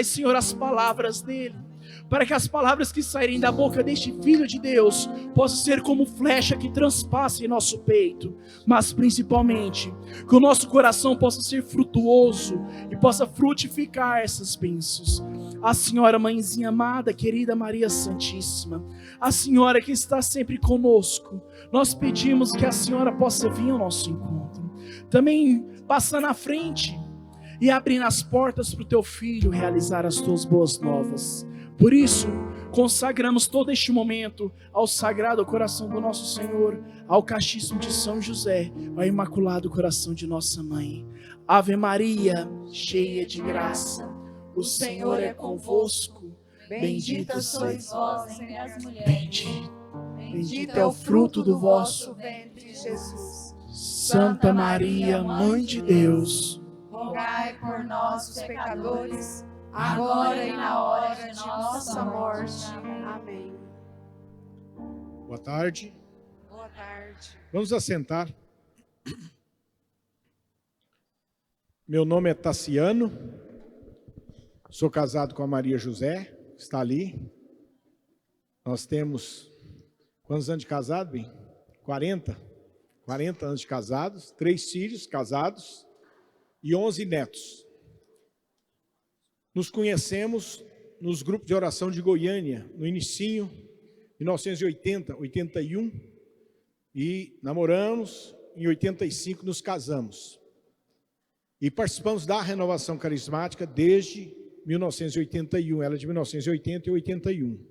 Senhor, as palavras dele, para que as palavras que saírem da boca deste Filho de Deus possam ser como flecha que transpasse em nosso peito, mas principalmente que o nosso coração possa ser frutuoso e possa frutificar essas bênçãos. A Senhora, mãezinha amada, querida Maria Santíssima, a Senhora que está sempre conosco, nós pedimos que a Senhora possa vir ao nosso encontro, também passar na frente e abrir as portas para o teu filho realizar as tuas boas novas. Por isso, consagramos todo este momento ao Sagrado Coração do nosso Senhor, ao Castíssimo de São José, ao Imaculado Coração de Nossa Mãe. Ave Maria, cheia de graça, o Senhor é convosco. Bendita sois vós entre as mulheres. Bendito é o fruto do vosso ventre, Jesus. Santa Maria, Mãe de Deus, rogai por nós, os pecadores, agora e na hora de nossa morte. Amém. Boa tarde. Boa tarde. Vamos assentar. Meu nome é Tassiano, sou casado com a Maria José, está ali. Nós temos, quantos anos de casado, bem? 40 anos de casados, 3 filhos casados e 11 netos. Nos conhecemos nos grupos de oração de Goiânia, no inicinho, 1980, 81, e namoramos, em 85 nos casamos. E participamos da renovação carismática desde 1981, ela é de 1980 e 81.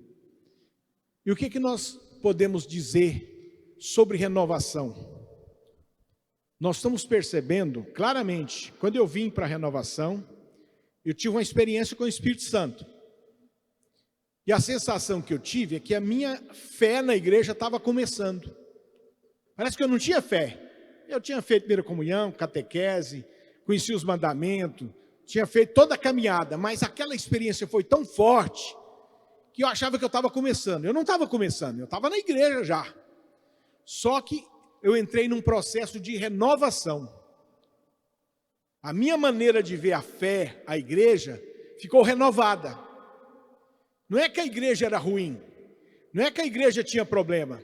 E o que nós podemos dizer sobre renovação? Nós estamos percebendo claramente, quando eu vim para a renovação, eu tive uma experiência com o Espírito Santo. E a sensação que eu tive é que a minha fé na igreja estava começando. Parece que eu não tinha fé. Eu tinha feito primeira comunhão, catequese, conheci os mandamentos, tinha feito toda a caminhada, mas aquela experiência foi tão forte que eu achava que eu estava começando. Eu não estava começando, eu estava na igreja já. Só que eu entrei num processo de renovação. A minha maneira de ver a fé, a igreja, ficou renovada. Não é que a igreja era ruim, não é que a igreja tinha problema.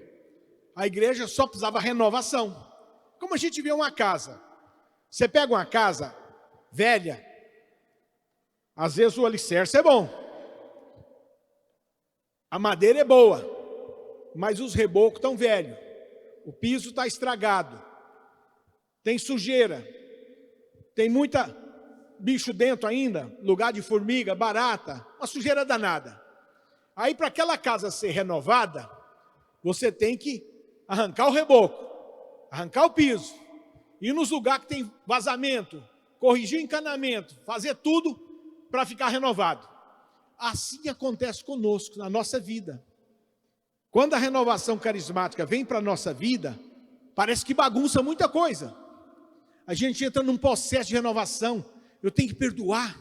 A igreja só precisava renovação. Como a gente vê uma casa. Você pega uma casa velha, às vezes o alicerce é bom, a madeira é boa, mas os rebocos estão velhos, o piso está estragado, tem sujeira, tem muita bicho dentro ainda, lugar de formiga, barata, uma sujeira danada. Aí para aquela casa ser renovada, você tem que arrancar o reboco, arrancar o piso, ir nos lugares que tem vazamento, corrigir o encanamento, fazer tudo para ficar renovado. Assim acontece conosco, na nossa vida. Quando a renovação carismática vem para a nossa vida, parece que bagunça muita coisa. A gente entra num processo de renovação. Eu tenho que perdoar,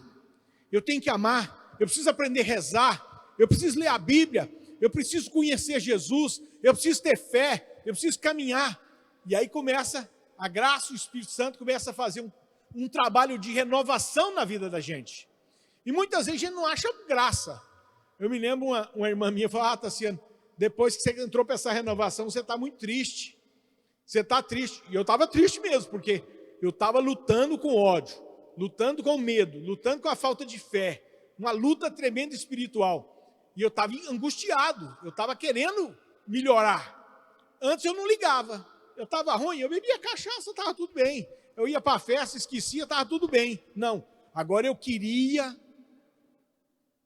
eu tenho que amar, eu preciso aprender a rezar, eu preciso ler a Bíblia, eu preciso conhecer Jesus, eu preciso ter fé, eu preciso caminhar. E aí começa a graça, o Espírito Santo começa a fazer um trabalho de renovação na vida da gente. E muitas vezes a gente não acha graça. Eu me lembro uma irmã minha falou: Tassiano, depois que você entrou para essa renovação, você está muito triste. Você está triste. E eu estava triste mesmo, porque eu estava lutando com ódio, lutando com medo, lutando com a falta de fé, uma luta tremenda espiritual. E eu estava angustiado, eu estava querendo melhorar. Antes eu não ligava, eu estava ruim, eu bebia cachaça, estava tudo bem. Eu ia para a festa, esquecia, estava tudo bem. Não, agora eu queria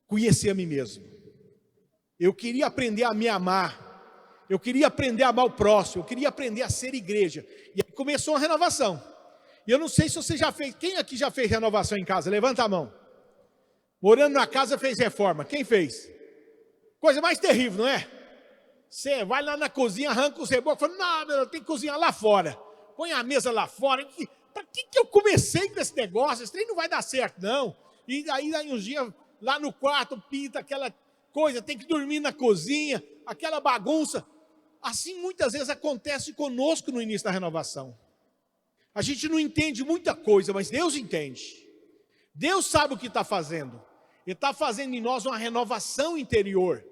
conhecer a mim mesmo. Eu queria aprender a me amar. Eu queria aprender a amar o próximo. Eu queria aprender a ser igreja. E aí começou uma renovação. E eu não sei se você já fez. Quem aqui já fez renovação em casa? Levanta a mão. Morando na casa fez reforma. Quem fez? Coisa mais terrível, não é? Você vai lá na cozinha, arranca os rebocos, fala: não, eu tenho que cozinhar lá fora. Põe a mesa lá fora. Para que eu comecei com esse negócio? Esse trem não vai dar certo, não. E aí uns dias, lá no quarto, pinta aquela coisa, tem que dormir na cozinha, aquela bagunça. Assim muitas vezes acontece conosco no início da renovação. A gente não entende muita coisa, mas Deus entende. Deus sabe o que está fazendo. Ele está fazendo em nós uma renovação interior.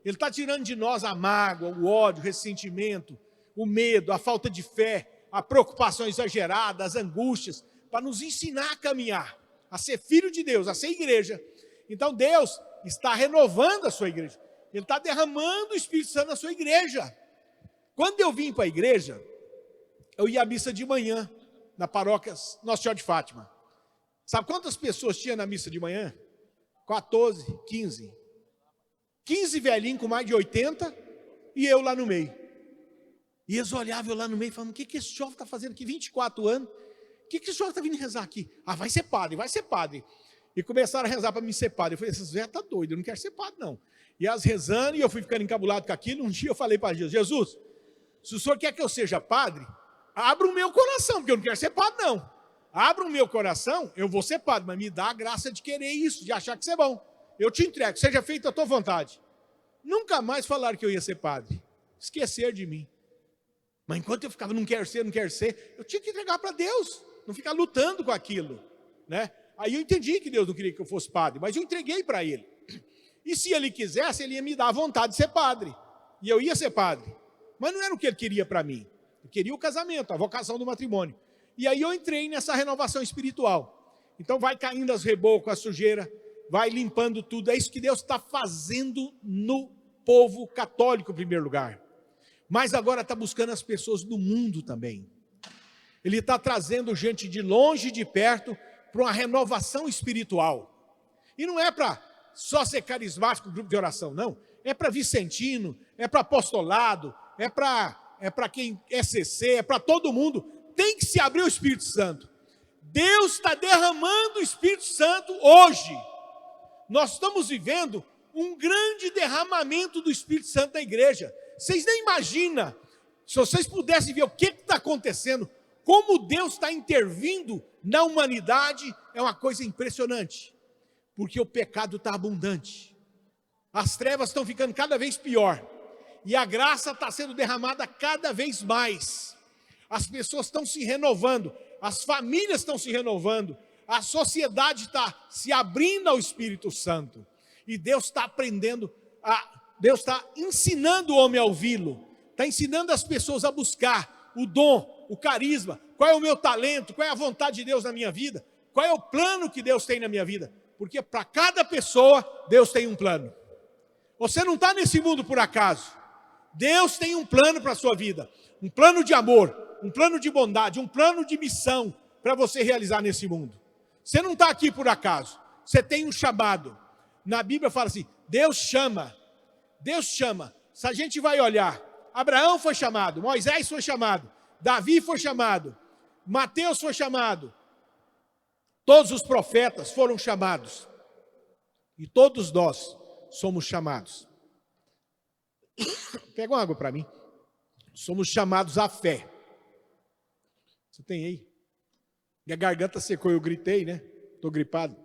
Ele está tirando de nós a mágoa, o ódio, o ressentimento, o medo, a falta de fé, a preocupação exagerada, as angústias, para nos ensinar a caminhar, a ser filho de Deus, a ser igreja. Então Deus está renovando a sua igreja. Ele está derramando o Espírito Santo na sua igreja. Quando eu vim para a igreja, eu ia à missa de manhã, na paróquia Nossa Senhora de Fátima. Sabe quantas pessoas tinha na missa de manhã? 14, 15. 15 velhinhos com mais de 80 e eu lá no meio. E eles olhavam eu lá no meio falando, o que esse jovem está fazendo aqui, 24 anos? O que esse jovem está vindo rezar aqui? Ah, vai ser padre, vai ser padre. E começaram a rezar para me ser padre. Eu falei, esses velhos estão doidos, eu não quero ser padre não. E elas rezando, e eu fui ficando encabulado com aquilo. Um dia eu falei para Jesus, Jesus, se o senhor quer que eu seja padre, abra o meu coração, porque eu não quero ser padre não. Abra o meu coração, eu vou ser padre, mas me dá a graça de querer isso, de achar que isso é bom. Eu te entrego, seja feita a tua vontade. Nunca mais falaram que eu ia ser padre. Esquecer de mim. Mas enquanto eu ficava, não quero ser, eu tinha que entregar para Deus. Não ficar lutando com aquilo, né? Aí eu entendi que Deus não queria que eu fosse padre, mas eu entreguei para Ele. E se Ele quisesse, Ele ia me dar a vontade de ser padre. E eu ia ser padre. Mas não era o que Ele queria para mim. Eu queria o casamento, a vocação do matrimônio. E aí eu entrei nessa renovação espiritual. Então vai caindo as rebocas, a sujeira, vai limpando tudo. É isso que Deus está fazendo no povo católico em primeiro lugar. Mas agora está buscando as pessoas do mundo também. Ele está trazendo gente de longe e de perto para uma renovação espiritual. E não é para só ser carismático, grupo de oração, não. É para vicentino, é para apostolado, é para quem é CC, é para todo mundo. Tem que se abrir o Espírito Santo. Deus está derramando o Espírito Santo hoje. Nós estamos vivendo um grande derramamento do Espírito Santo na igreja. Vocês nem imaginam, se vocês pudessem ver o que está acontecendo, como Deus está intervindo na humanidade, é uma coisa impressionante. Porque o pecado está abundante. As trevas estão ficando cada vez pior. E a graça está sendo derramada cada vez mais. As pessoas estão se renovando, as famílias estão se renovando, a sociedade está se abrindo ao Espírito Santo. E Deus está Deus está ensinando o homem a ouvi-lo, está ensinando as pessoas a buscar o dom, o carisma, qual é o meu talento, qual é a vontade de Deus na minha vida, qual é o plano que Deus tem na minha vida, porque para cada pessoa Deus tem um plano. Você não está nesse mundo por acaso. Deus tem um plano para a sua vida, um plano de amor, um plano de bondade, um plano de missão para você realizar nesse mundo. Você não está aqui por acaso, você tem um chamado. Na Bíblia fala assim, Deus chama. Se a gente vai olhar, Abraão foi chamado, Moisés foi chamado, Davi foi chamado, Mateus foi chamado, todos os profetas foram chamados, e todos nós somos chamados. Pega uma água para mim. Somos chamados à fé. Você tem aí? Minha garganta secou, eu gritei, né? Estou gripado.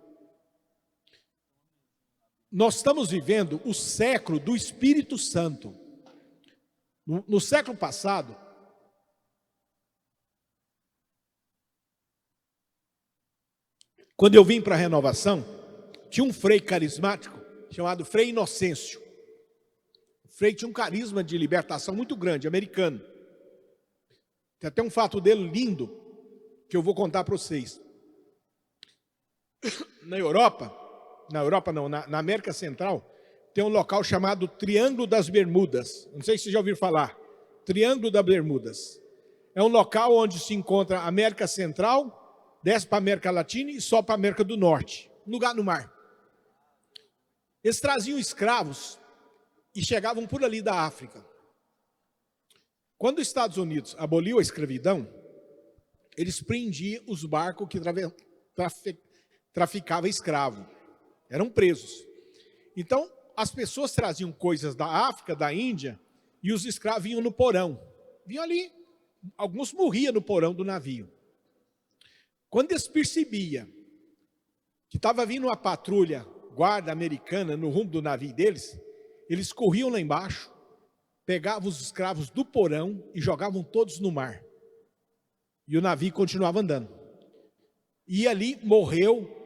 Nós estamos vivendo o século do Espírito Santo. No século passado, quando eu vim para a renovação, tinha um frei carismático chamado Frei Inocêncio. O frei tinha um carisma de libertação muito grande, americano. Tem até um fato dele lindo, que eu vou contar para vocês. Na América Central, tem um local chamado Triângulo das Bermudas. Não sei se vocês já ouviram falar. Triângulo das Bermudas. É um local onde se encontra a América Central, desce para a América Latina e só para a América do Norte. Um lugar no mar. Eles traziam escravos e chegavam por ali da África. Quando os Estados Unidos aboliu a escravidão, eles prendiam os barcos que traficavam escravo. Eram presos. Então, as pessoas traziam coisas da África, da Índia, e os escravos vinham no porão. Vinham ali, alguns morriam no porão do navio. Quando eles percebiam que estava vindo uma patrulha, guarda americana, no rumo do navio deles, eles corriam lá embaixo, pegavam os escravos do porão e jogavam todos no mar. E o navio continuava andando. E ali morreu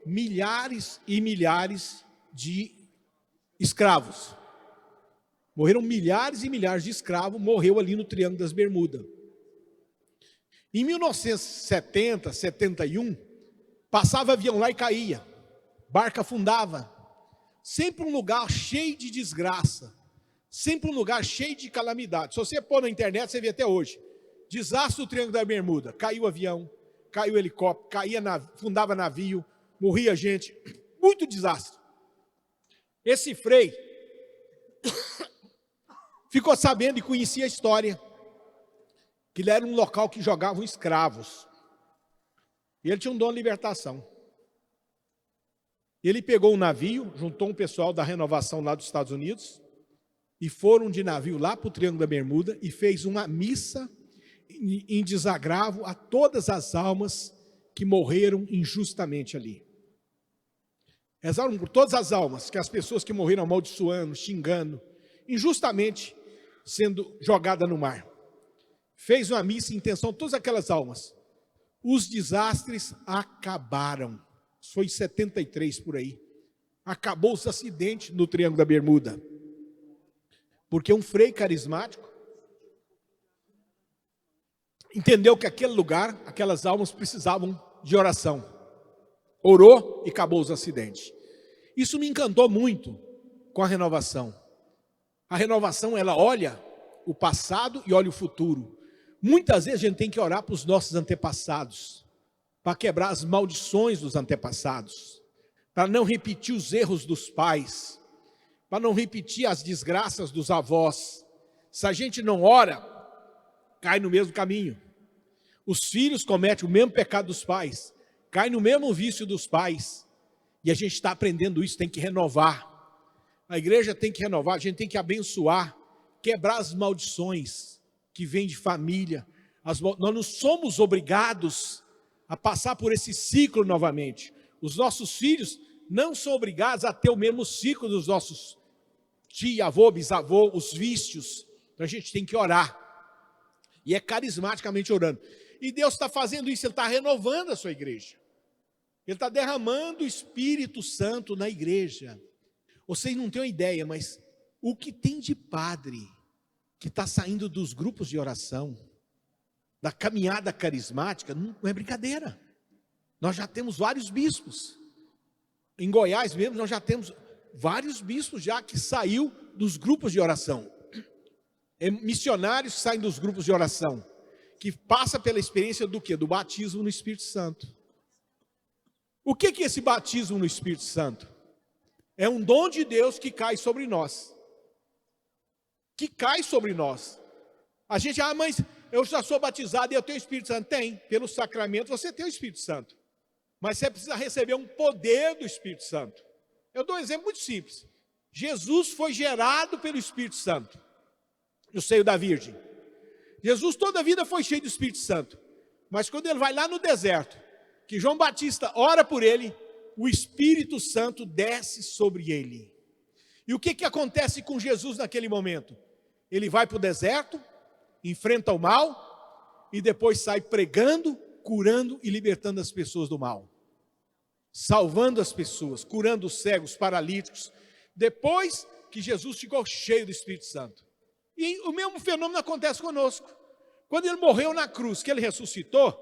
milhares e milhares de escravos. Morreram milhares e milhares de escravos, morreu ali no Triângulo das Bermudas. Em 1970, 71, passava avião lá e caía, barca afundava. Sempre um lugar cheio de desgraça, sempre um lugar cheio de calamidade. Se você pôr na internet, você vê até hoje. Desastre do Triângulo da Bermuda, caiu o avião, caiu o helicóptero, afundava navio, morria gente, muito desastre. Esse Frei ficou sabendo e conhecia a história, que ele era um local que jogavam escravos. E ele tinha um dom de libertação. Ele pegou um navio, juntou um pessoal da renovação lá dos Estados Unidos, e foram de navio lá para o Triângulo da Bermuda, e fez uma missa em desagravo a todas as almas que morreram injustamente ali. Rezaram por todas as almas, que as pessoas que morreram amaldiçoando, xingando, injustamente sendo jogadas no mar. Fez uma missa em intenção de todas aquelas almas. Os desastres acabaram. Foi em 73 por aí. Acabou os acidentes no Triângulo da Bermuda. Porque um frei carismático entendeu que aquele lugar, aquelas almas precisavam de oração. Orou e acabou os acidentes. Isso me encantou muito com a renovação. A renovação, ela olha o passado e olha o futuro. Muitas vezes a gente tem que orar para os nossos antepassados, para quebrar as maldições dos antepassados, para não repetir os erros dos pais, para não repetir as desgraças dos avós. Se a gente não ora, cai no mesmo caminho. Os filhos cometem o mesmo pecado dos pais, cai no mesmo vício dos pais. E a gente está aprendendo isso, tem que renovar. A igreja tem que renovar, a gente tem que abençoar, quebrar as maldições que vêm de família. Nós não somos obrigados a passar por esse ciclo novamente. Os nossos filhos não são obrigados a ter o mesmo ciclo dos nossos tio, avô, bisavô, os vícios. Então a gente tem que orar. E é carismaticamente orando. E Deus está fazendo isso, Ele está renovando a sua igreja. Ele está derramando o Espírito Santo na igreja. Vocês não têm uma ideia, mas o que tem de padre que está saindo dos grupos de oração, da caminhada carismática, não é brincadeira. Nós já temos vários bispos. Em Goiás mesmo, nós já temos vários bispos já que saiu dos grupos de oração. Missionários que saem dos grupos de oração, que passa pela experiência do quê? Do batismo no Espírito Santo. O que é esse batismo no Espírito Santo? É um dom de Deus que cai sobre nós. Que cai sobre nós. A gente, mas eu já sou batizado e eu tenho o Espírito Santo. Tem, pelo sacramento você tem o Espírito Santo. Mas você precisa receber um poder do Espírito Santo. Eu dou um exemplo muito simples. Jesus foi gerado pelo Espírito Santo, no seio da Virgem. Jesus toda a vida foi cheio do Espírito Santo. Mas quando ele vai lá no deserto, que João Batista ora por ele, o Espírito Santo desce sobre ele. E o que acontece com Jesus naquele momento? Ele vai para o deserto, enfrenta o mal, e depois sai pregando, curando e libertando as pessoas do mal. Salvando as pessoas, curando os cegos, paralíticos. Depois que Jesus ficou cheio do Espírito Santo. E o mesmo fenômeno acontece conosco. Quando ele morreu na cruz, que ele ressuscitou,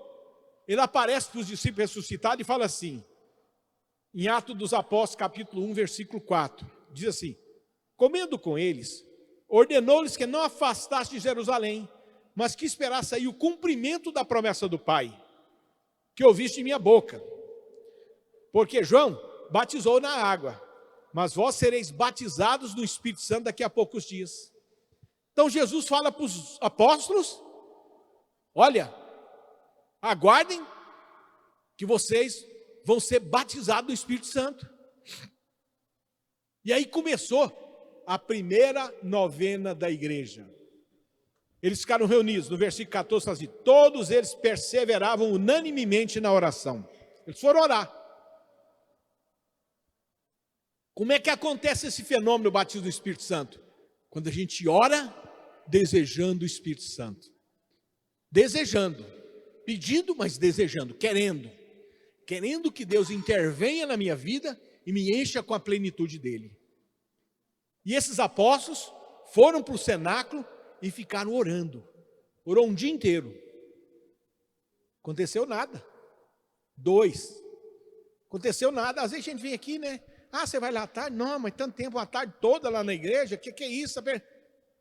ele aparece para os discípulos ressuscitados e fala assim, em Atos dos Apóstolos, capítulo 1, versículo 4, diz assim, comendo com eles, ordenou-lhes que não afastassem de Jerusalém, mas que esperasse aí o cumprimento da promessa do Pai, que ouviste em minha boca. Porque João batizou na água, mas vós sereis batizados no Espírito Santo daqui a poucos dias. Então Jesus fala para os apóstolos, olha, aguardem que vocês vão ser batizados no Espírito Santo. E aí começou a primeira novena da igreja. Eles ficaram reunidos, no versículo 14, assim, todos eles perseveravam unanimemente na oração. Eles foram orar. Como é que acontece esse fenômeno do batismo do Espírito Santo? Quando a gente ora desejando o Espírito Santo. Desejando. Pedindo, mas desejando, querendo querendo que Deus intervenha na minha vida e me encha com a plenitude dele. E esses apóstolos foram para o cenáculo e ficaram orando. Orou um dia inteiro. Aconteceu nada. 2. Aconteceu nada. Às vezes a gente vem aqui, né? Ah, você vai lá à tarde? Não, mas tanto tempo, a tarde toda lá na igreja. Que é isso?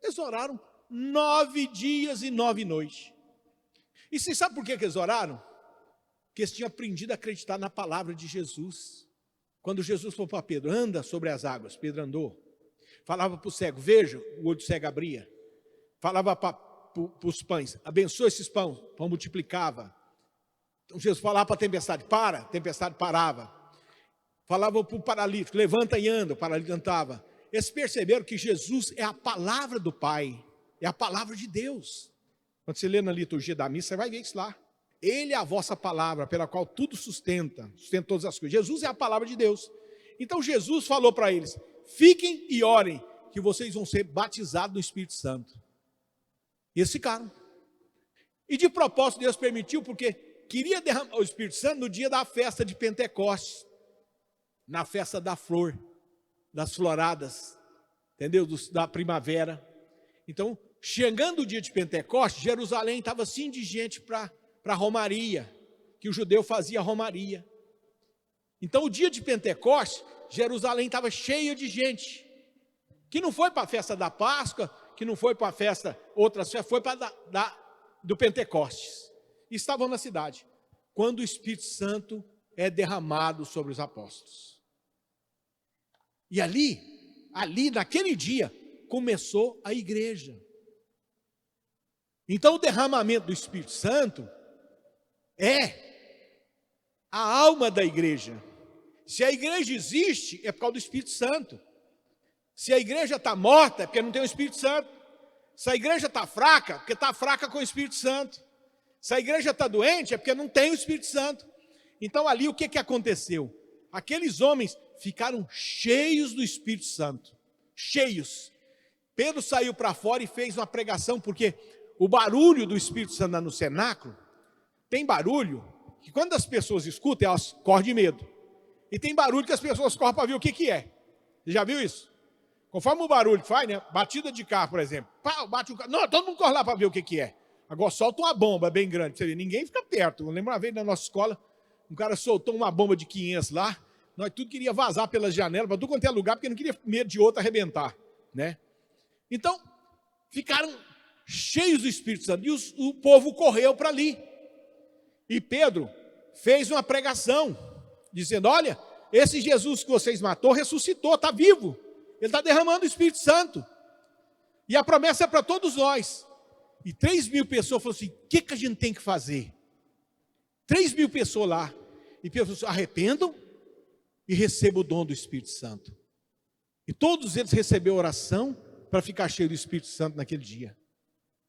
Eles oraram 9 dias e 9 noites. E você sabe por que eles oraram? Porque eles tinham aprendido a acreditar na palavra de Jesus. Quando Jesus falou para Pedro, anda sobre as águas, Pedro andou. Falava para o cego, veja, o olho do cego abria. Falava para os pães, abençoa esses pães, pão multiplicava. Então Jesus falava para a tempestade parava. Falava para o paralítico, levanta e anda, o paralítico andava. Eles perceberam que Jesus é a palavra do Pai, é a palavra de Deus. Quando você lê na liturgia da missa, você vai ver isso lá. Ele é a vossa palavra, pela qual tudo sustenta todas as coisas. Jesus é a palavra de Deus. Então Jesus falou para eles, fiquem e orem, que vocês vão ser batizados no Espírito Santo. E eles ficaram. E de propósito Deus permitiu, porque queria derramar o Espírito Santo no dia da festa de Pentecostes. Na festa da flor, das floradas, entendeu? Da primavera. Então, chegando o dia de Pentecostes, Jerusalém estava assim de gente para romaria, que o judeu fazia romaria. Então, o dia de Pentecostes, Jerusalém estava cheia de gente, que não foi para a festa da Páscoa, que não foi para a festa, outras festas, foi para do Pentecostes. E estavam na cidade, quando o Espírito Santo é derramado sobre os apóstolos. E ali, naquele dia, começou a igreja. Então, o derramamento do Espírito Santo é a alma da igreja. Se a igreja existe, é por causa do Espírito Santo. Se a igreja está morta, é porque não tem o Espírito Santo. Se a igreja está fraca, é porque está fraca com o Espírito Santo. Se a igreja está doente, é porque não tem o Espírito Santo. Então, ali, o que aconteceu? Aqueles homens ficaram cheios do Espírito Santo. Cheios. Pedro saiu para fora e fez uma pregação, porque o barulho do Espírito Santo no cenáculo, tem barulho que quando as pessoas escutam, elas correm de medo. E tem barulho que as pessoas correm para ver o que é. Você já viu isso? Conforme o barulho que faz, né? Batida de carro, por exemplo. Pá, bate o carro. Não, todo mundo corre lá para ver o que é. Agora solta uma bomba bem grande. Você vê, ninguém fica perto. Eu lembro uma vez na nossa escola, um cara soltou uma bomba de 500 lá. Nós tudo queria vazar pelas janelas, para tudo quanto é lugar, porque não queria medo de outro arrebentar, né? Então, ficaram cheios do Espírito Santo, e o povo correu para ali. E Pedro fez uma pregação, dizendo, olha, esse Jesus que vocês matou, ressuscitou, está vivo. Ele está derramando o Espírito Santo. E a promessa é para todos nós. E 3.000 pessoas falaram assim, o que a gente tem que fazer? 3.000 pessoas lá. E Pedro falou assim, arrependam e receba o dom do Espírito Santo. E todos eles receberam oração para ficar cheio do Espírito Santo naquele dia.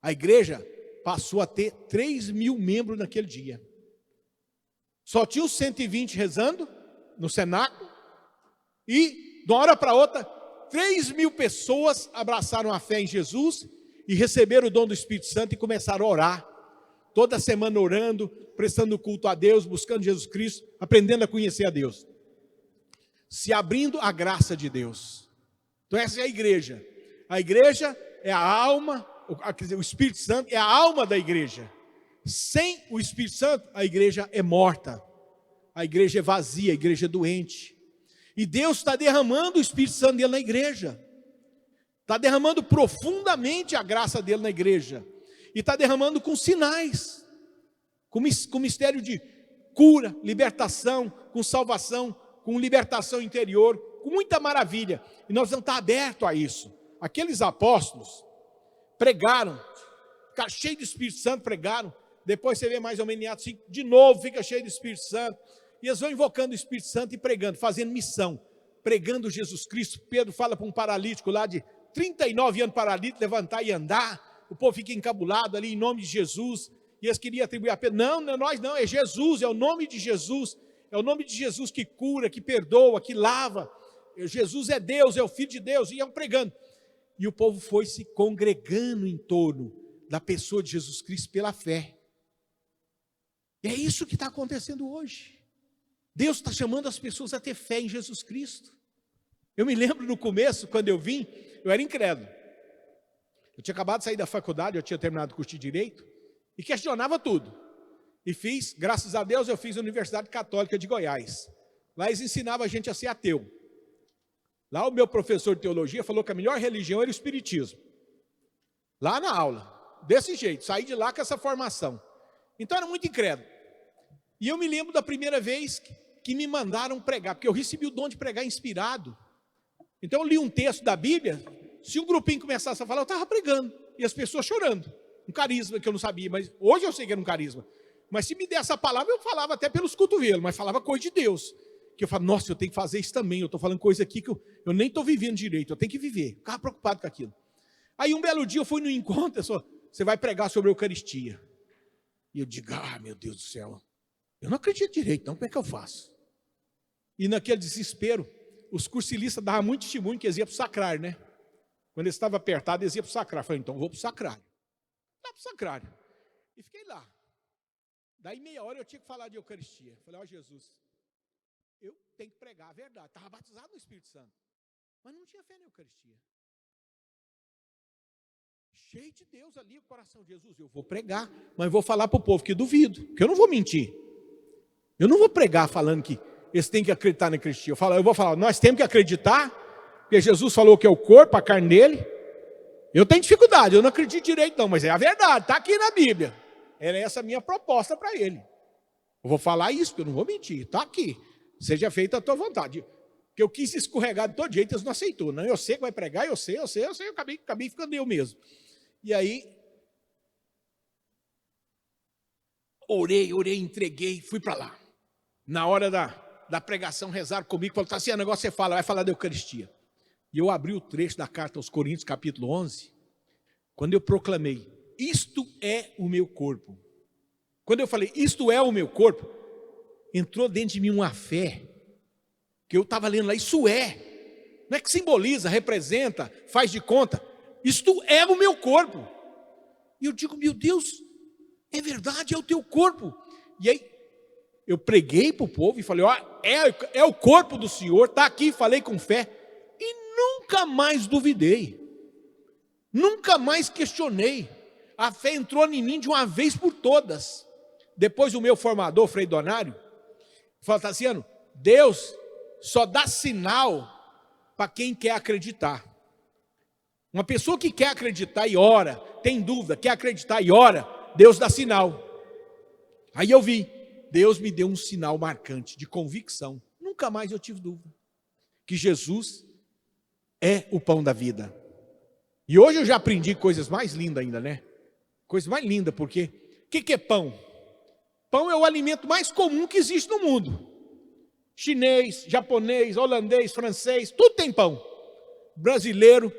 A igreja passou a ter 3.000 membros naquele dia. Só tinha os 120 rezando no cenáculo. E, de uma hora para outra, 3.000 pessoas abraçaram a fé em Jesus e receberam o dom do Espírito Santo e começaram a orar. Toda semana orando, prestando culto a Deus, buscando Jesus Cristo, aprendendo a conhecer a Deus. Se abrindo à graça de Deus. Então essa é a igreja. A igreja é a alma, quer dizer, o Espírito Santo é a alma da igreja. Sem o Espírito Santo, a igreja é morta. A igreja é vazia, a igreja é doente. E Deus está derramando o Espírito Santo dele na igreja. Está derramando profundamente a graça dele na igreja. E está derramando com sinais. Com mistério de cura, libertação, com salvação, com libertação interior, com muita maravilha. E nós vamos estar abertos a isso. Aqueles apóstolos pregaram, ficaram cheios do Espírito Santo, pregaram. Depois você vê mais ou menos em Atos 5, de novo fica cheio do Espírito Santo. E eles vão invocando o Espírito Santo e pregando, fazendo missão, pregando Jesus Cristo. Pedro fala para um paralítico lá de 39 anos, paralítico, levantar e andar. O povo fica encabulado ali em nome de Jesus. E eles queriam atribuir a Pedro. Não, não é nós não, é Jesus, é o nome de Jesus. É o nome de Jesus que cura, que perdoa, que lava. Jesus é Deus, é o Filho de Deus. E iam pregando. E o povo foi se congregando em torno da pessoa de Jesus Cristo pela fé. E é isso que está acontecendo hoje. Deus está chamando as pessoas a ter fé em Jesus Cristo. Eu me lembro no começo, quando eu vim, eu era incrédulo. Eu tinha acabado de sair da faculdade, eu tinha terminado o curso de Direito, e questionava tudo. E fiz, graças a Deus, eu fiz a Universidade Católica de Goiás. Lá eles ensinavam a gente a ser ateu. Lá o meu professor de teologia falou que a melhor religião era o Espiritismo. Lá na aula, desse jeito, saí de lá com essa formação. Então era muito incrédulo. E eu me lembro da primeira vez que me mandaram pregar, porque eu recebi o dom de pregar inspirado. Então eu li um texto da Bíblia, se um grupinho começasse a falar, eu estava pregando, e as pessoas chorando. Um carisma que eu não sabia, mas hoje eu sei que era um carisma. Mas se me desse essa palavra, eu falava até pelos cotovelos, mas falava coisa de Deus. Que eu falo, nossa, eu tenho que fazer isso também, eu estou falando coisa aqui que eu nem estou vivendo direito, eu tenho que viver. Eu ficava preocupado com aquilo. Aí um belo dia eu fui no encontro, você vai pregar sobre a Eucaristia. E eu digo, meu Deus do céu, eu não acredito direito, então como é que eu faço? E naquele desespero, os cursilistas davam muito testemunho que eles iam para o sacrário, né? Quando eles estavam apertados, eles iam para o sacrário. Eu falei, então eu vou para o sacrário. Lá para o sacrário. E fiquei lá. Daí meia hora eu tinha que falar de Eucaristia. Eu falei, Jesus, eu tenho que pregar a verdade. Estava batizado no Espírito Santo, mas não tinha fé na Eucaristia. Cheio de Deus ali, o coração de Jesus, eu vou pregar, mas vou falar para o povo que duvido, que eu não vou mentir. Eu não vou pregar falando que eles têm que acreditar na Eucaristia. Eu vou falar, nós temos que acreditar, porque Jesus falou que é o corpo, a carne dele. Eu tenho dificuldade, eu não acredito direito não, mas é a verdade, está aqui na Bíblia. Era essa a minha proposta para ele. Eu vou falar isso, porque eu não vou mentir, está aqui. Seja feita a tua vontade. Porque eu quis escorregar de todo jeito, eles não aceitou. Não, eu sei que vai pregar, eu sei, eu acabei ficando eu mesmo. E aí, orei, entreguei, fui para lá. Na hora da pregação, rezaram comigo, falaram, Tassiano, o negócio você fala, vai falar da Eucaristia. E eu abri o trecho da carta aos Coríntios, capítulo 11, quando eu proclamei, isto é o meu corpo. Quando eu falei, isto é o meu corpo, entrou dentro de mim uma fé, que eu estava lendo lá, isso é. Não é que simboliza, representa, faz de conta. Isto é o meu corpo. E eu digo, meu Deus, é verdade, é o teu corpo. E aí, eu preguei para o povo e falei, é o corpo do Senhor, está aqui, falei com fé. E nunca mais duvidei. Nunca mais questionei. A fé entrou em mim de uma vez por todas. Depois o meu formador, Frei Donário, falou, Tassiano, Deus só dá sinal para quem quer acreditar. Uma pessoa que quer acreditar e ora, tem dúvida, quer acreditar e ora, Deus dá sinal. Aí eu vi, Deus me deu um sinal marcante de convicção. Nunca mais eu tive dúvida. Que Jesus é o pão da vida. E hoje eu já aprendi coisas mais lindas ainda, né? Coisa mais linda, porque o que é pão? Pão é o alimento mais comum que existe no mundo. Chinês, japonês, holandês, francês, tudo tem pão. Brasileiro,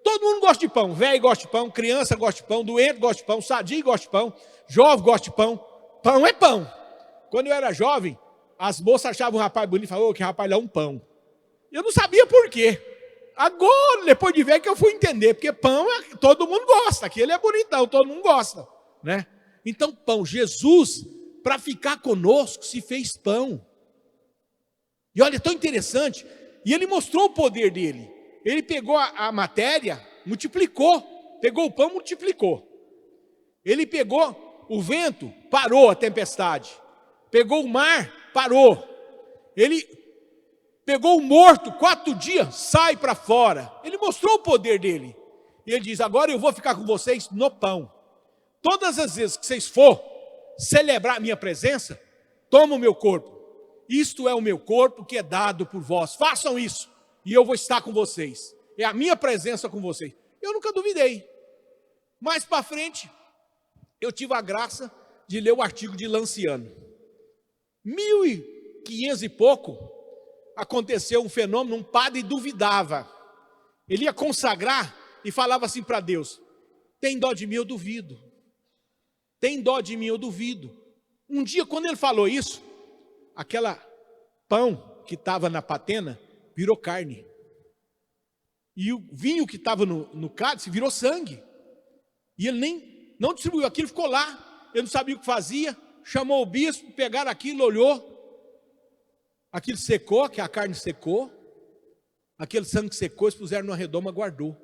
todo mundo gosta de pão. Velho gosta de pão, criança gosta de pão, doente gosta de pão, sadio gosta de pão, jovem gosta de pão. Pão é pão. Quando eu era jovem, as moças achavam um rapaz bonito e falavam, que rapaz é um pão. Eu não sabia por quê. Agora, depois de ver, que eu fui entender, porque pão, todo mundo gosta, aquele é bonitão, todo mundo gosta, né? Então, pão, Jesus, para ficar conosco, se fez pão. E olha, é tão interessante, e ele mostrou o poder dele. Ele pegou a matéria, multiplicou, pegou o pão, multiplicou. Ele pegou o vento, parou a tempestade. Pegou o mar, parou. Ele pegou o morto, 4 dias, sai para fora. Ele mostrou o poder dele. E ele diz, agora eu vou ficar com vocês no pão. Todas as vezes que vocês for celebrar a minha presença, toma o meu corpo. Isto é o meu corpo que é dado por vós. Façam isso e eu vou estar com vocês. É a minha presença com vocês. Eu nunca duvidei. Mais para frente, eu tive a graça de ler o artigo de Lanciano. 1500 e pouco, aconteceu um fenômeno, um padre duvidava. Ele ia consagrar e falava assim para Deus, tem dó de mim, eu duvido. Tem dó de mim, eu duvido. Um dia, quando ele falou isso, aquela pão que estava na patena virou carne. E o vinho que estava no cálice virou sangue. E ele não distribuiu aquilo, ficou lá. Ele não sabia o que fazia. Chamou o bispo, pegaram aquilo, olhou. Aquilo secou, que a carne secou, aquele sangue secou, eles puseram numa redoma, guardou.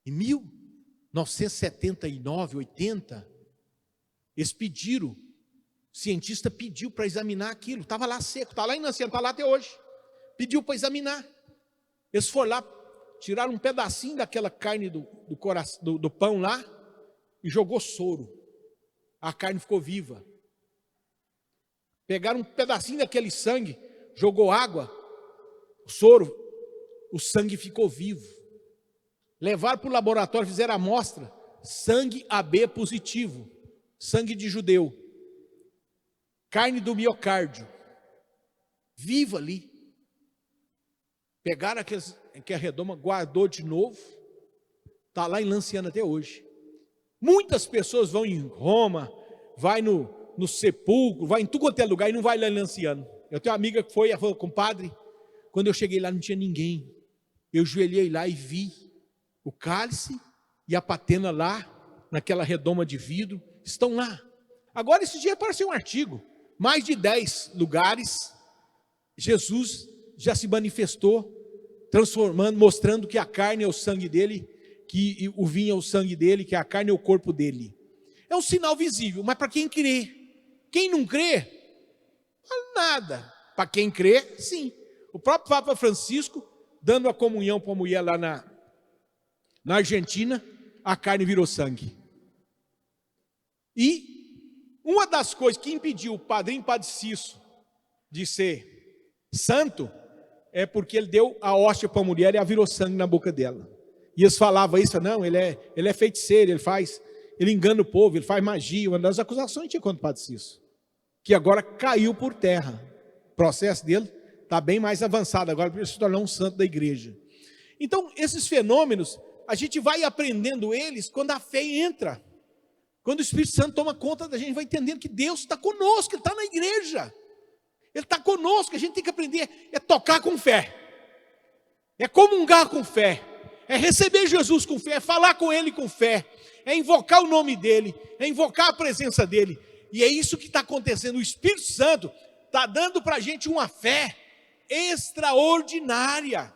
Em 1979, 80, eles pediram, o cientista pediu para examinar aquilo, estava lá seco, está lá em Lanciano, está lá até hoje, pediu para examinar. Eles foram lá, tiraram um pedacinho daquela carne do pão lá, e jogou soro, a carne ficou viva. Pegaram um pedacinho daquele sangue, jogou água, o soro, o sangue ficou vivo. Levaram para o laboratório, fizeram a amostra, sangue AB positivo, sangue de judeu, carne do miocárdio, viva ali. Pegaram aquela redoma, guardou de novo, está lá em Lanciano até hoje. Muitas pessoas vão em Roma, vai no sepulcro, vai em tudo quanto é lugar e não vai lá em Lanciano. Eu tenho uma amiga que foi, ela falou, compadre, quando eu cheguei lá não tinha ninguém. Eu joelhei lá e vi o cálice e a patena lá, naquela redoma de vidro, estão lá. Agora esse dia apareceu um artigo, mais de 10 lugares, Jesus já se manifestou, transformando, mostrando que a carne é o sangue dele, que o vinho é o sangue dele, que a carne é o corpo dele. É um sinal visível, mas para quem crê. Quem não crê, nada. Para quem crê, sim. O próprio Papa Francisco, dando a comunhão para uma mulher lá na Argentina, a carne virou sangue. E uma das coisas que impediu o padrinho Padre Cício de ser santo, é porque ele deu a hóstia para a mulher e ela virou sangue na boca dela. E eles falavam isso, não, ele é feiticeiro, ele engana o povo, ele faz magia. Uma das acusações tinha contra o Padre Cício, que agora caiu por terra. O processo dele está bem mais avançado agora, para ele se tornar um santo da igreja. Então, esses fenômenos, a gente vai aprendendo eles quando a fé entra. Quando o Espírito Santo toma conta da gente, vai entendendo que Deus está conosco, Ele está na igreja. Ele está conosco, a gente tem que aprender, é tocar com fé. É comungar com fé. É receber Jesus com fé, é falar com Ele com fé. É invocar o nome dEle, é invocar a presença dEle. E é isso que está acontecendo. O Espírito Santo está dando para a gente uma fé extraordinária.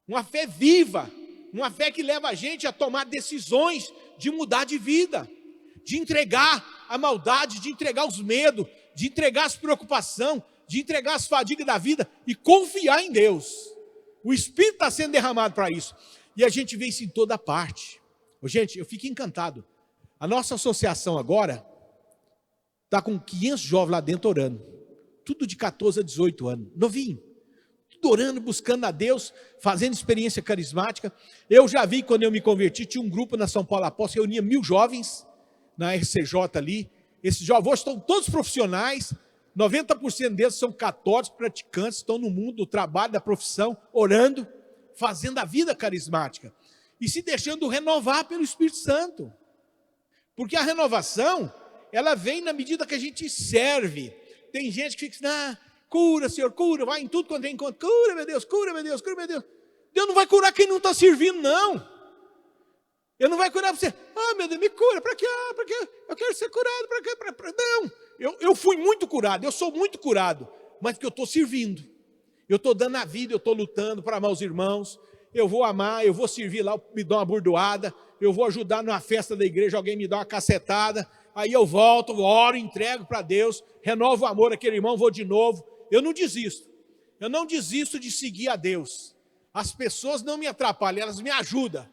Uma fé viva. Uma fé que leva a gente a tomar decisões de mudar de vida. De entregar a maldade, de entregar os medos, de entregar as preocupações, de entregar as fadigas da vida e confiar em Deus. O Espírito está sendo derramado para isso. E a gente vê isso em toda parte. Gente, eu fico encantado. A nossa associação agora está com 500 jovens lá dentro orando. Tudo de 14 a 18 anos. Novinho. Tudo orando, buscando a Deus, fazendo experiência carismática. Eu já vi quando eu me converti, tinha um grupo na São Paulo Apóstolo, reunia 1000 jovens na RCJ ali. Esses jovens hoje estão todos profissionais. 90% deles são católicos, praticantes, estão no mundo do trabalho, da profissão, orando, fazendo a vida carismática. E se deixando renovar pelo Espírito Santo. Porque a renovação, ela vem na medida que a gente serve. Tem gente que fica, cura, Senhor, cura, vai em tudo quando tem encontro. Cura, meu Deus, cura, meu Deus, cura, meu Deus. Deus não vai curar quem não está servindo, não. Ele não vai curar você. Meu Deus, me cura, para quê? Para quê? Eu quero ser curado, para quê? Não. Eu fui muito curado, eu sou muito curado, mas porque eu estou servindo, eu estou dando a vida, eu estou lutando para amar os irmãos, eu vou amar, eu vou servir lá, me dá uma bordoada, eu vou ajudar numa festa da igreja, alguém me dá uma cacetada, aí eu volto, oro, entrego para Deus, renovo o amor àquele irmão, vou de novo. Eu não desisto de seguir a Deus. As pessoas não me atrapalham, elas me ajudam.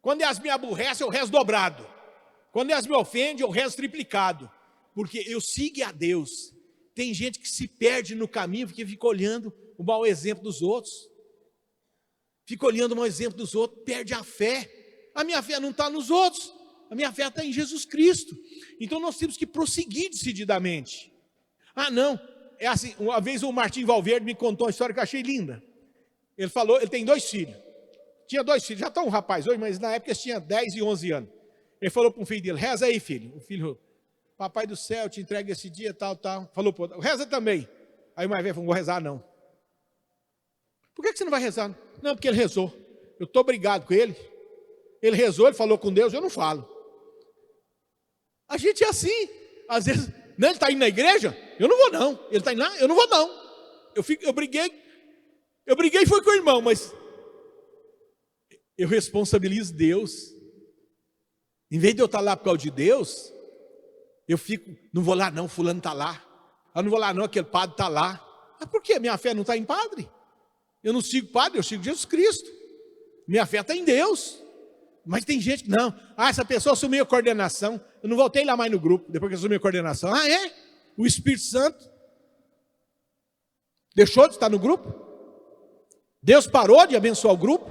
Quando elas me aborrecem, eu rezo dobrado. Quando elas me ofendem, eu rezo triplicado. Porque eu sigo a Deus. Tem gente que se perde no caminho porque fica olhando o mau exemplo dos outros. Fica olhando o mau exemplo dos outros, perde a fé. A minha fé não está nos outros, a minha fé está em Jesus Cristo. Então nós temos que prosseguir decididamente. Não, é assim, uma vez o Martim Valverde me contou uma história que eu achei linda. Ele falou, ele tem 2 filhos. Tinha 2 filhos, já está um rapaz hoje, mas na época ele tinha 10 e 11 anos. Ele falou para um filho dele, reza aí, filho. O filho, papai do céu, te entrega esse dia, tal. Falou para o outro, reza também. Aí o mais velho falou, não vou rezar não. Por que você não vai rezar? Não, porque ele rezou. Eu estou brigado com ele. Ele rezou, ele falou com Deus, eu não falo. A gente é assim. Às vezes, não, ele está indo na igreja? Eu não vou não. Ele está indo lá? Eu não vou não. Eu briguei e foi com o irmão, mas eu responsabilizo Deus. Em vez de eu estar lá por causa de Deus, eu fico, não vou lá não, fulano está lá. Eu não vou lá não, aquele padre está lá. Mas por quê? Minha fé não está em padre? Eu não sigo padre, eu sigo Jesus Cristo. Minha fé está em Deus. Mas tem gente que não. Essa pessoa assumiu a coordenação. Eu não voltei lá mais no grupo, depois que assumiu a coordenação. É? O Espírito Santo deixou de estar no grupo? Deus parou de abençoar o grupo?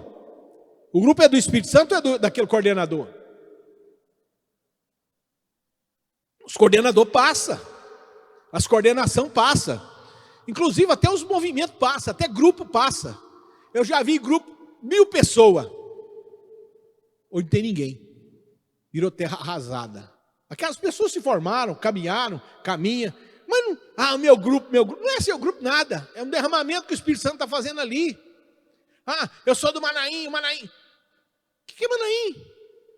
O grupo é do Espírito Santo ou é daquele coordenador? Os coordenadores passam. As coordenações passam. Inclusive até os movimentos passam, até grupo passa. Eu já vi grupo, 1000 pessoas. Hoje não tem ninguém. Virou terra arrasada. Aquelas pessoas se formaram, caminharam, caminham. Mas não, o meu grupo. Não é seu grupo nada. É um derramamento que o Espírito Santo está fazendo ali. Eu sou do Manaim. O que é Manaim?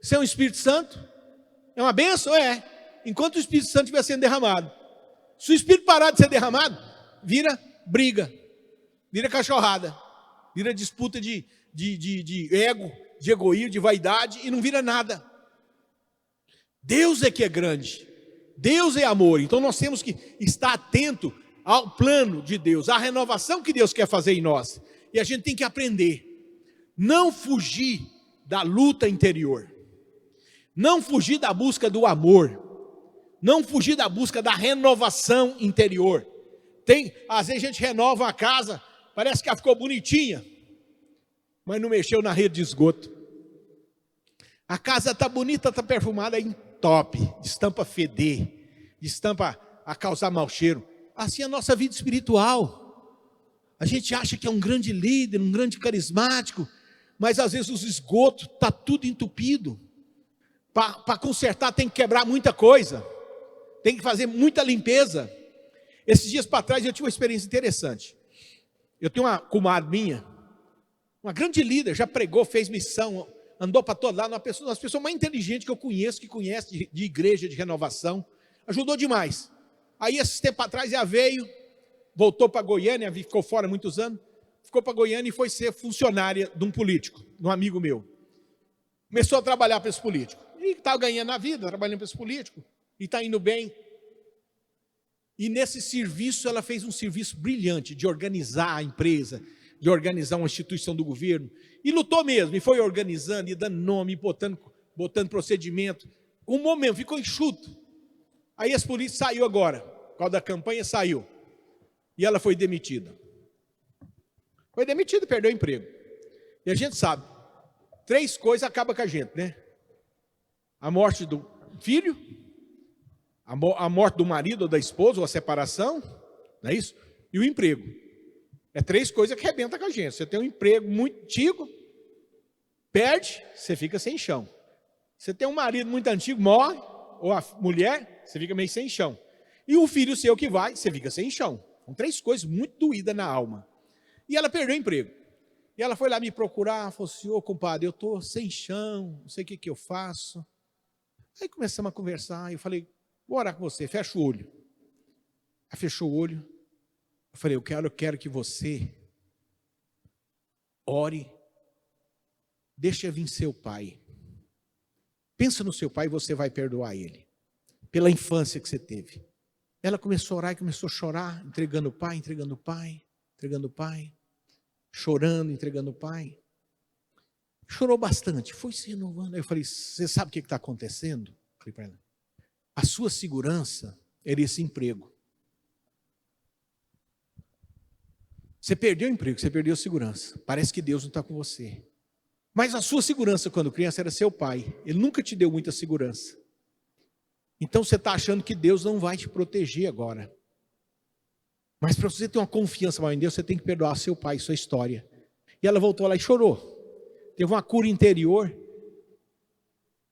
Isso é um Espírito Santo? É uma bênção? É. Enquanto o Espírito Santo estiver sendo derramado. Se o Espírito parar de ser derramado, vira briga, vira cachorrada, vira disputa de ego, de egoísmo, de vaidade, e não vira nada. Deus é que é grande, Deus é amor, então nós temos que estar atento ao plano de Deus, à renovação que Deus quer fazer em nós, e a gente tem que aprender, não fugir da luta interior, não fugir da busca do amor, não fugir da busca da renovação interior. Às vezes a gente renova a casa, parece que ela ficou bonitinha, mas não mexeu na rede de esgoto. A casa está bonita, está perfumada, top, estampa feder, estampa a causar mau cheiro. Assim é a nossa vida espiritual. A gente acha que é um grande líder, um grande carismático, mas às vezes os esgotos está tudo entupido. Para consertar tem que quebrar muita coisa, tem que fazer muita limpeza. Esses dias para trás eu tive uma experiência interessante. Eu tenho uma comadre minha, uma grande líder, já pregou, fez missão, andou para todo lado, uma das pessoas mais inteligentes que eu conheço, que conhece de igreja, de renovação, ajudou demais. Aí esse tempo atrás ela veio, voltou para Goiânia, ficou fora muitos anos, ficou para Goiânia e foi ser funcionária de um político, de um amigo meu. Começou a trabalhar para esse político, e estava ganhando a vida, trabalhando para esse político, e está indo bem. E nesse serviço, ela fez um serviço brilhante de organizar a empresa, de organizar uma instituição do governo. E lutou mesmo, e foi organizando, e dando nome, botando procedimento. Um momento, ficou enxuto. Aí esse político saiu agora, por causa da campanha, saiu. E ela foi demitida. Foi demitida e perdeu o emprego. E a gente sabe, 3 coisas acabam com a gente, né? A morte do filho, a morte do marido ou da esposa, ou a separação, não é isso? E o emprego. É 3 coisas que arrebentam com a gente. Você tem um emprego muito antigo, perde, você fica sem chão. Você tem um marido muito antigo, morre, ou a mulher, você fica meio sem chão. E o filho seu que vai, você fica sem chão. São 3 coisas muito doídas na alma. E ela perdeu o emprego. E ela foi lá me procurar, falou assim, ô compadre, eu estou sem chão, não sei o que eu faço. Aí começamos a conversar, eu falei, vou orar com você, fecha o olho. Ela fechou o olho. Eu falei, eu quero que você ore, deixa vir seu pai. Pensa no seu pai e você vai perdoar ele, pela infância que você teve. Ela começou a orar e começou a chorar, entregando o pai, entregando o pai, entregando o pai, chorando, entregando o pai. Chorou bastante, foi se renovando. Aí eu falei, você sabe o que está acontecendo? Falei para ela, a sua segurança era esse emprego. Você perdeu o emprego, você perdeu a segurança. Parece que Deus não está com você. Mas a sua segurança quando criança era seu pai. Ele nunca te deu muita segurança. Então você está achando que Deus não vai te proteger agora. Mas para você ter uma confiança maior em Deus, você tem que perdoar seu pai, sua história. E ela voltou lá e chorou. Teve uma cura interior.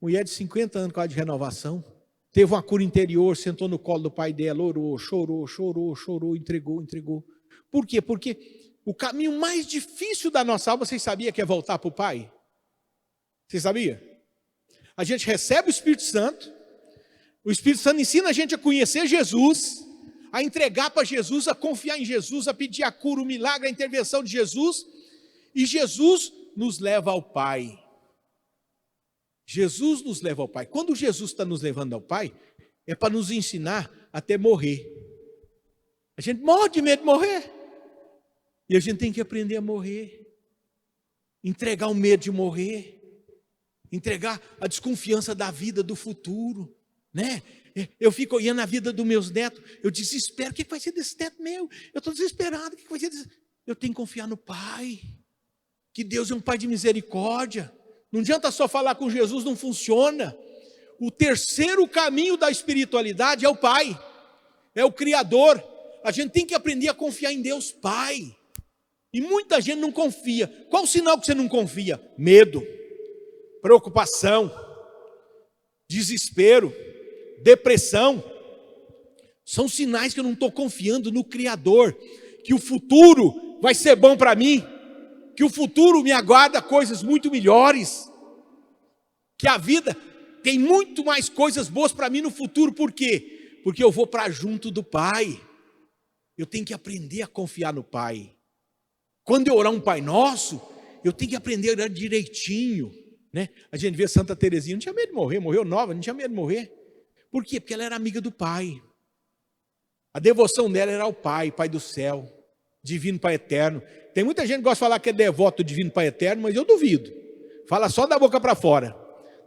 Mulher de 50 anos com a de renovação. Teve uma cura interior, sentou no colo do pai dela, orou, chorou, entregou. Por quê? Porque o caminho mais difícil da nossa alma, vocês sabiam que é voltar para o Pai? Você sabia? A gente recebe o Espírito Santo ensina a gente a conhecer Jesus, a entregar para Jesus, a confiar em Jesus, a pedir a cura, o milagre, a intervenção de Jesus, e Jesus nos leva ao Pai. Jesus nos leva ao Pai. Quando Jesus está nos levando ao Pai, é para nos ensinar até morrer. A gente morre de medo de morrer. E a gente tem que aprender a morrer. Entregar o medo de morrer. Entregar a desconfiança da vida, do futuro, né? Eu fico olhando a vida dos meus netos, eu desespero, o que vai ser desse neto meu? Eu estou desesperado, o que vai ser desse... Eu tenho que confiar no Pai, que Deus é um Pai de misericórdia. Não adianta só falar com Jesus, não funciona. O terceiro caminho da espiritualidade é o Pai, é o Criador. A gente tem que aprender a confiar em Deus Pai. E muita gente não confia. Qual o sinal que você não confia? Medo, preocupação, desespero, depressão. São sinais que eu não estou confiando no Criador, que o futuro vai ser bom para mim, que o futuro me aguarda coisas muito melhores, que a vida tem muito mais coisas boas para mim no futuro. Por quê? Porque eu vou para junto do Pai. Eu tenho que aprender a confiar no Pai. Quando eu orar um Pai Nosso, eu tenho que aprender a orar direitinho, né? A gente vê Santa Teresinha, não tinha medo de morrer, morreu nova, não tinha medo de morrer. Por quê? Porque ela era amiga do Pai. A devoção dela era ao Pai, Pai do céu, Divino Pai Eterno. Tem muita gente que gosta de falar que é devoto do Divino Pai Eterno, mas eu duvido. Fala só da boca para fora.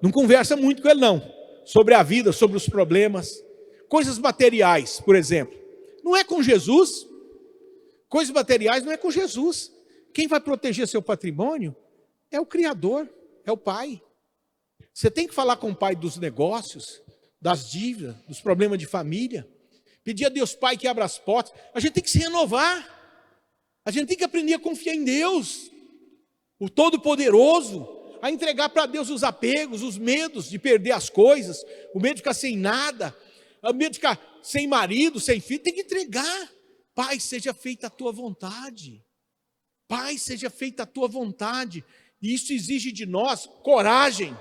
Não conversa muito com ele não. Sobre a vida, sobre os problemas. Coisas materiais, por exemplo. Não é com Jesus. Coisas materiais não é com Jesus. Quem vai proteger seu patrimônio é o Criador, é o Pai. Você tem que falar com o Pai dos negócios, das dívidas, dos problemas de família. Pedir a Deus Pai que abra as portas. A gente tem que se renovar. A gente tem que aprender a confiar em Deus, o Todo-Poderoso, a entregar para Deus os apegos, os medos de perder as coisas, o medo de ficar sem nada, o medo de ficar sem marido, sem filho. Tem que entregar. Pai, seja feita a tua vontade. Pai, seja feita a tua vontade. E isso exige de nós coragem,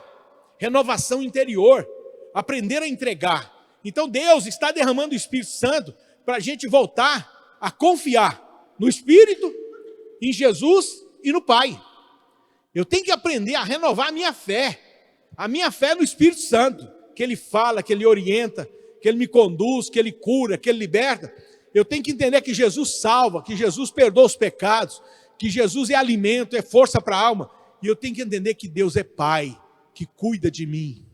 renovação interior, aprender a entregar. Então Deus está derramando o Espírito Santo para a gente voltar a confiar no Espírito, em Jesus e no Pai. Eu tenho que aprender a renovar a minha fé no Espírito Santo, que Ele fala, que Ele orienta, que Ele me conduz, que Ele cura, que Ele liberta. Eu tenho que entender que Jesus salva, que Jesus perdoa os pecados, que Jesus é alimento, é força para a alma. E eu tenho que entender que Deus é Pai, que cuida de mim,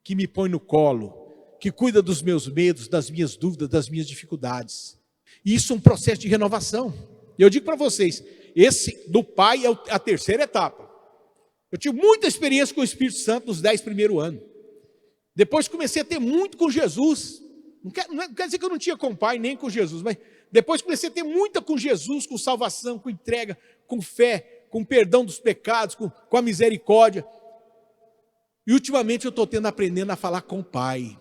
que me põe no colo, que cuida dos meus medos, das minhas dúvidas, das minhas dificuldades. E isso é um processo de renovação. Eu digo para vocês, esse do Pai é a terceira etapa. Eu tive muita experiência com o Espírito Santo nos 10 primeiros anos. Depois comecei a ter muito com Jesus. Não quer dizer que eu não tinha com o Pai, nem com Jesus, mas depois comecei a ter muita com Jesus, com salvação, com entrega, com fé, com perdão dos pecados, com a misericórdia. E ultimamente eu estou aprendendo a falar com o Pai,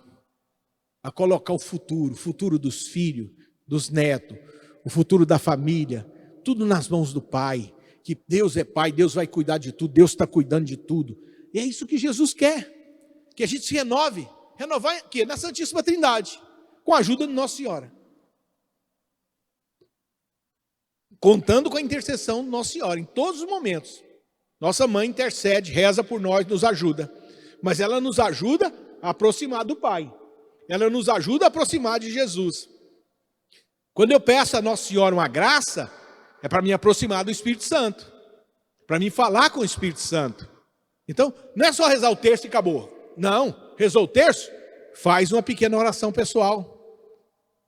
a colocar o futuro dos filhos, dos netos, o futuro da família, tudo nas mãos do Pai, que Deus é Pai, Deus vai cuidar de tudo, Deus está cuidando de tudo. E é isso que Jesus quer, que a gente se renovar aqui, na Santíssima Trindade, com a ajuda de Nossa Senhora. Contando com a intercessão de Nossa Senhora, em todos os momentos. Nossa mãe intercede, reza por nós, nos ajuda. Mas ela nos ajuda a aproximar do Pai. Ela nos ajuda a aproximar de Jesus. Quando eu peço a Nossa Senhora uma graça, é para me aproximar do Espírito Santo. Para mim falar com o Espírito Santo. Então, não é só rezar o terço e acabou. Não, rezou o terço, faz uma pequena oração pessoal.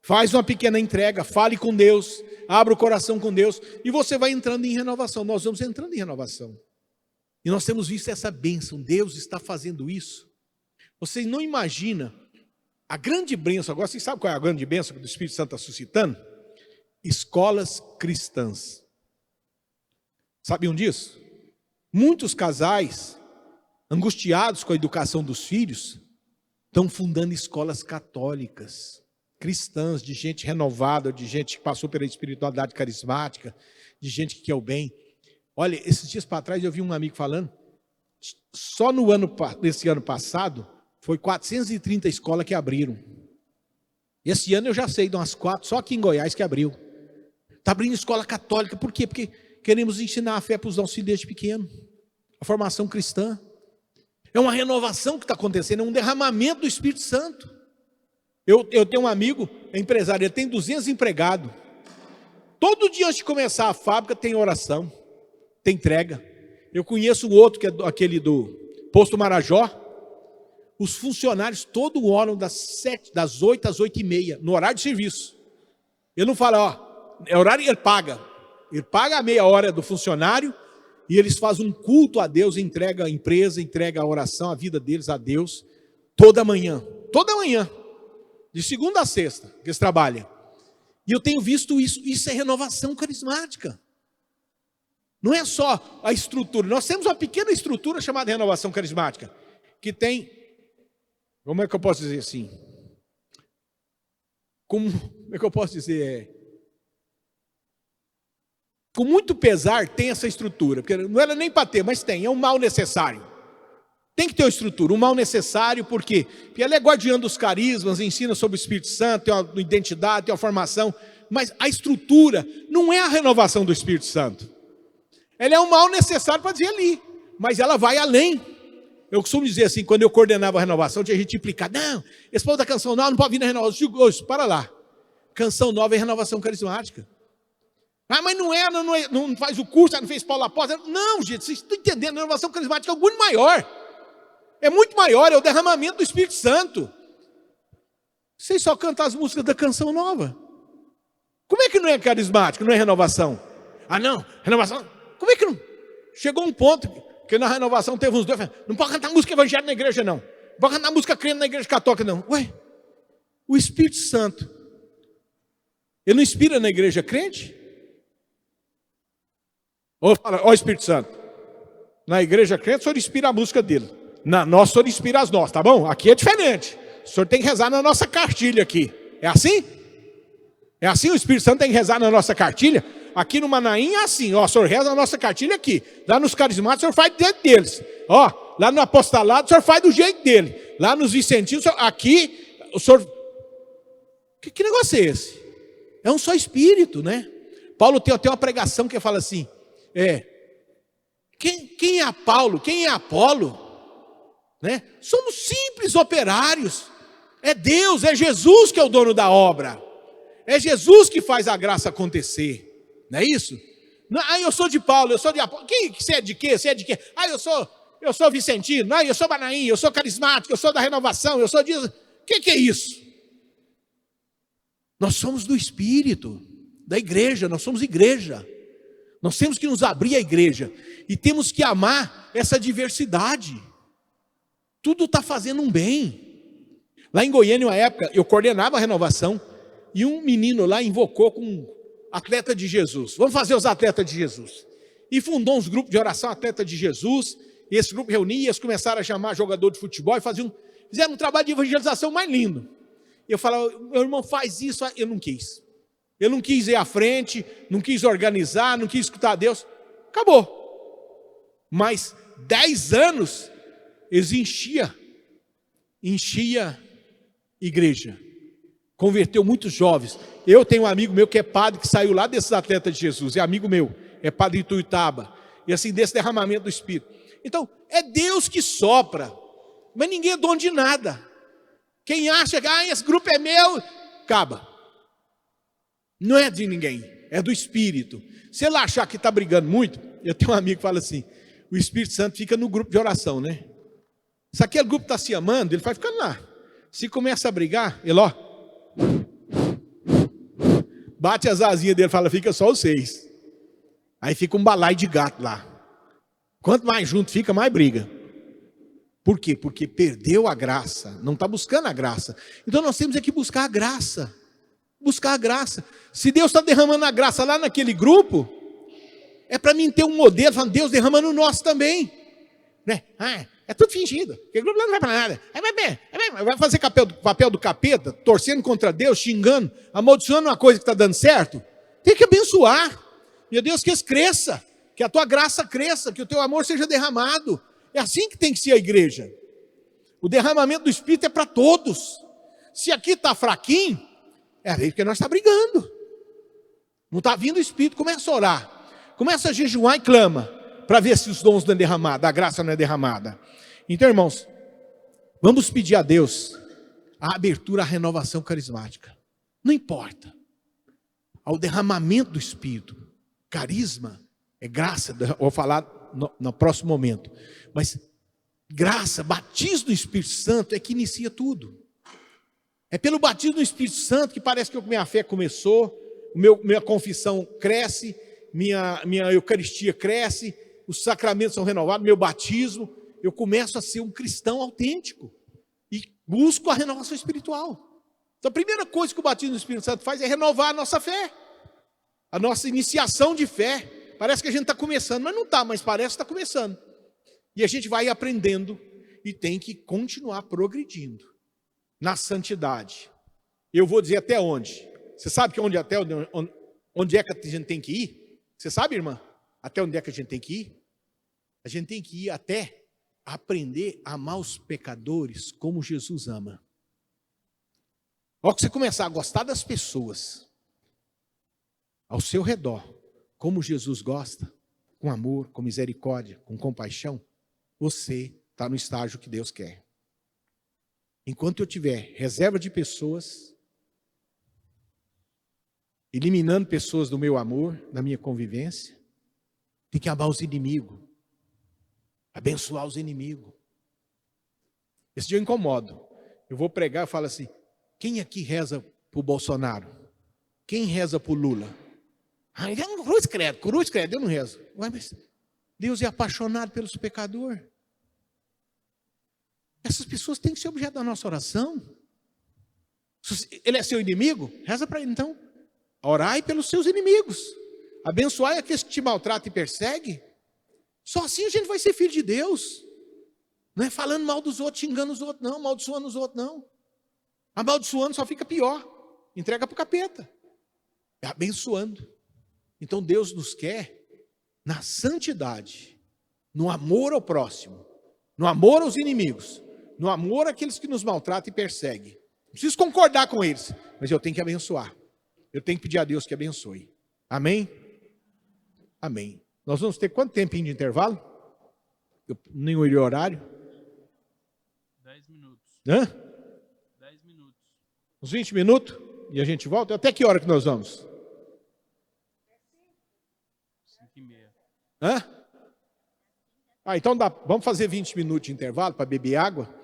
Faz uma pequena entrega, fale com Deus, abra o coração com Deus, e você vai entrando em renovação. Nós vamos entrando em renovação. E nós temos visto essa bênção, Deus está fazendo isso. Vocês não imaginam a grande bênção, agora vocês sabem qual é a grande bênção que o Espírito Santo está suscitando? Escolas cristãs. Sabiam disso? Muitos casais, angustiados com a educação dos filhos, estão fundando escolas católicas, cristãs, de gente renovada, de gente que passou pela espiritualidade carismática, de gente que quer o bem. Olha, esses dias para trás eu vi um amigo falando, só nesse ano passado, foi 430 escolas que abriram. Esse ano eu já sei de umas 4, só aqui em Goiás que abriu. Está abrindo escola católica, por quê? Porque queremos ensinar a fé para os nossos filhos desde pequeno. A formação cristã. É uma renovação que está acontecendo, é um derramamento do Espírito Santo. Eu tenho um amigo, é empresário, ele tem 200 empregados. Todo dia antes de começar a fábrica tem oração, tem entrega. Eu conheço um outro, que é aquele do Posto Marajó. Os funcionários todos oram das 8 às 8h30, no horário de serviço. Ele não fala, ó, é horário, ele paga. Ele paga a meia hora do funcionário e eles fazem um culto a Deus, entrega a empresa, entrega a oração, a vida deles a Deus, toda manhã, de segunda a sexta, que eles trabalham. E eu tenho visto isso é renovação carismática. Não é só a estrutura, nós temos uma pequena estrutura chamada renovação carismática, que tem, como é que eu posso dizer assim? Como é que eu posso dizer? Com muito pesar tem essa estrutura, porque não era nem para ter, mas tem, é um mal necessário. Tem que ter uma estrutura, um mal necessário, por quê? Porque ela é guardiã dos carismas, ensina sobre o Espírito Santo, tem uma identidade, tem uma formação, mas a estrutura não é a renovação do Espírito Santo. Ela é um mal necessário para dizer ali, mas ela vai além. Eu costumo dizer assim, quando eu coordenava a renovação, tinha gente que implicar, não, esse povo da canção nova não pode vir na renovação. Para lá, canção nova é renovação carismática. Ah, mas não faz o curso, não fez Paulo Apóstolo. Não, gente, vocês estão entendendo, a renovação carismática é muito maior. É muito maior, é o derramamento do Espírito Santo. Vocês só cantam as músicas da canção nova. Como é que não é carismático, não é renovação? Ah, não, renovação, como é que não? Chegou um ponto que na renovação teve uns dois, não pode cantar música evangélica na igreja, não. Não pode cantar música crente na igreja católica, não. Ué, o Espírito Santo, ele não inspira na igreja crente? Ou fala, ó Espírito Santo, na igreja crente o senhor inspira a música dele. Na nossa o senhor inspira as nossas, tá bom? Aqui é diferente. O senhor tem que rezar na nossa cartilha aqui. É assim? É assim o Espírito Santo tem que rezar na nossa cartilha? Aqui no Manaim é assim, ó, o senhor reza na nossa cartilha aqui. Lá nos carismáticos o senhor faz do jeito deles. Ó, lá no apostolado o senhor faz do jeito dele. Lá nos vicentinos, aqui o senhor... Que negócio é esse? É um só Espírito, né? Paulo tem até uma pregação que fala assim, quem é Paulo? Quem é Apolo? Né? Somos simples operários. É Deus, é Jesus que é o dono da obra. É Jesus que faz a graça acontecer. Não é isso? Eu sou de Paulo, eu sou de Apolo. Você é de quê? Você é de quê? Eu sou vicentino, eu sou Manaim, eu sou carismático, eu sou da renovação, eu sou disso. O que é isso? Nós somos do Espírito, da igreja, nós somos igreja. Nós temos que nos abrir à igreja e temos que amar essa diversidade. Tudo está fazendo um bem. Lá em Goiânia, uma época, eu coordenava a renovação e um menino lá invocou com um atleta de Jesus. Vamos fazer os atletas de Jesus. E fundou uns grupos de oração atleta de Jesus. E esse grupo reunia, eles começaram a chamar jogador de futebol e fizeram um trabalho de evangelização mais lindo. Eu falava, meu irmão, faz isso. Eu não quis. Eu não quis ir à frente, não quis organizar, não quis escutar Deus. Acabou. Mas 10 anos, eles enchia igreja. Converteu muitos jovens. Eu tenho um amigo meu que é padre, que saiu lá desses atletas de Jesus. É amigo meu, é padre de Ituiutaba. E assim, desse derramamento do Espírito. Então, é Deus que sopra. Mas ninguém é dono de nada. Quem acha que esse grupo é meu, acaba. Não é de ninguém, é do Espírito. Se ele achar que está brigando muito, eu tenho um amigo que fala assim, o Espírito Santo fica no grupo de oração, né? Se aquele grupo está se amando, ele vai ficando lá. Se começa a brigar, ele bate as asinhas dele e fala, fica só vocês. Aí fica um balaio de gato lá. Quanto mais junto fica, mais briga. Por quê? Porque perdeu a graça, não está buscando a graça. Então nós temos que buscar a graça. Buscar a graça. Se Deus está derramando a graça lá naquele grupo, é para mim ter um modelo, falando, Deus derramando o nosso também. Né? É tudo fingido. Aquele grupo lá não vai para nada. Vai fazer papel do capeta, torcendo contra Deus, xingando, amaldiçoando uma coisa que está dando certo. Tem que abençoar. Meu Deus, que isso cresça, que a tua graça cresça, que o teu amor seja derramado. É assim que tem que ser a igreja. O derramamento do Espírito é para todos. Se aqui está fraquinho, É aí porque nós estamos brigando. Não está vindo o Espírito, começa a orar. Começa a jejuar e clama, para ver se os dons não é derramado, a graça não é derramada. Então, irmãos, vamos pedir a Deus a abertura à renovação carismática. Não importa. Ao derramamento do Espírito. Carisma é graça, vou falar no próximo momento. Mas graça, batismo do Espírito Santo é que inicia tudo. É pelo batismo do Espírito Santo que parece que minha fé começou, minha confissão cresce, minha Eucaristia cresce, os sacramentos são renovados, meu batismo, eu começo a ser um cristão autêntico e busco a renovação espiritual. Então a primeira coisa que o batismo do Espírito Santo faz é renovar a nossa fé, a nossa iniciação de fé. Parece que a gente está começando, mas não está, mas parece que está começando. E a gente vai aprendendo e tem que continuar progredindo na santidade. Eu vou dizer até onde. Você sabe que onde é que a gente tem que ir? Você sabe, irmã? Até onde é que a gente tem que ir? A gente tem que ir até aprender a amar os pecadores como Jesus ama. Ao que você começar a gostar das pessoas ao seu redor, como Jesus gosta, com amor, com misericórdia, com compaixão, você está no estágio que Deus quer. Enquanto eu tiver reserva de pessoas, eliminando pessoas do meu amor, da minha convivência, tem que amar os inimigos, abençoar os inimigos. Esse dia eu incomodo. Eu vou pregar e falo assim, quem aqui reza para o Bolsonaro? Quem reza para o Lula? Cruz credo, eu não rezo. Ué, mas Deus é apaixonado pelos pecadores. Essas pessoas têm que ser objeto da nossa oração. Ele é seu inimigo? Reza para ele então. Orai pelos seus inimigos. Abençoai aqueles que te maltratam e perseguem. Só assim a gente vai ser filho de Deus. Não é falando mal dos outros, xingando os outros, não. Amaldiçoando os outros, não. Amaldiçoando só fica pior. Entrega para o capeta. É abençoando. Então Deus nos quer na santidade, no amor ao próximo, no amor aos inimigos, no amor àqueles que nos maltratam e perseguem. Não preciso concordar com eles, mas eu tenho que abençoar. Eu tenho que pedir a Deus que abençoe. Amém? Amém. Nós vamos ter quanto tempinho de intervalo? Nem o horário? 10 minutos. Hã? 10 minutos. Uns 20 minutos? E a gente volta? Até que hora que nós vamos? 5h30. Hã? Então vamos fazer 20 minutos de intervalo para beber água?